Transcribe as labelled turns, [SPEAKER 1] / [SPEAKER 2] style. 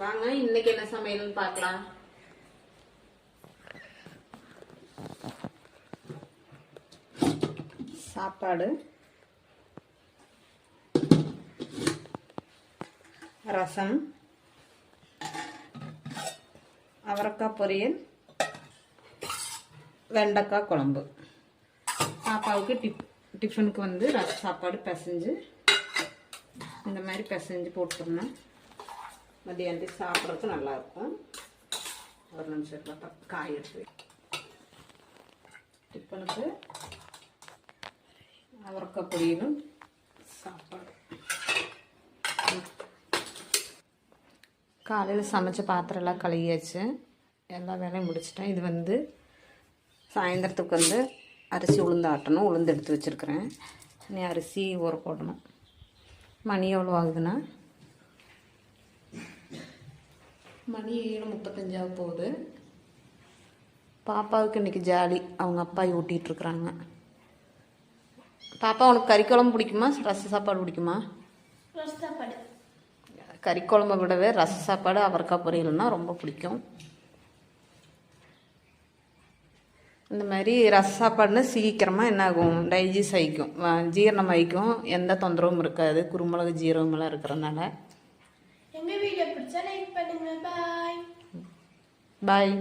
[SPEAKER 1] வாங்க இன்னைக்கு என்ன சமையல்னு பார்க்கலாம். சாப்பாடு, ரசம், அவரைக்காய் பொரியல், வெண்டைக்காய் குழம்பு. பாப்பாவுக்கு டிஃபனுக்கு வந்து சாப்பாடு பிசைஞ்சு இந்த மாதிரி பிசைஞ்சு போட்டுருந்தேன். மதியானத்துக்கு சாப்பிட்றதுக்கு நல்லாயிருக்கும். ஒரு நிமிஷத்தில் காய் எடுத்து டிஃபனுக்கு அவரைக்காய் பொரியலும் சாப்பாடு. காலையில் சமைச்ச பாத்திரம்லாம் கழுவியாச்சு, எல்லா வேலையும் முடிச்சிட்டேன். இது வந்து சாயந்தரத்துக்கு வந்து அரிசி உளுந்து ஆட்டணும். உளுந்து எடுத்து வச்சுருக்கிறேன். இனி அரிசி ஊற போடணும். மணி எவ்வளோ ஆகுதுன்னா மணி 7:35 போகுது. பாப்பாவுக்கு இன்றைக்கி ஜாலி, அவங்க அப்பா ஊட்டிகிட்ருக்குறாங்க. பாப்பா உனக்கு கறிக்குழம்பு பிடிக்குமா ரச சாப்பாடு பிடிக்குமா?
[SPEAKER 2] ரச சாப்பாடு.
[SPEAKER 1] கறிக்குழம்பை விடவே ரச சாப்பாடு அவரைக்காய் பொரியல்னா ரொம்ப பிடிக்கும். இந்த மாதிரி ரச சாப்பாடுனா சீக்கிரமாக என்ன ஆகும், டைஜஸ்ட் ஆகிக்கும், ஜீரணம் ஆகிக்கும், எந்த தொந்தரவும் இருக்காது. குருமிளகு ஜீரகமெல்லாம் இருக்கிறனால.
[SPEAKER 2] எங்கள் வீடியோ பிடிச்சா லைக் பண்ணுங்க. பாய்
[SPEAKER 1] பாய்.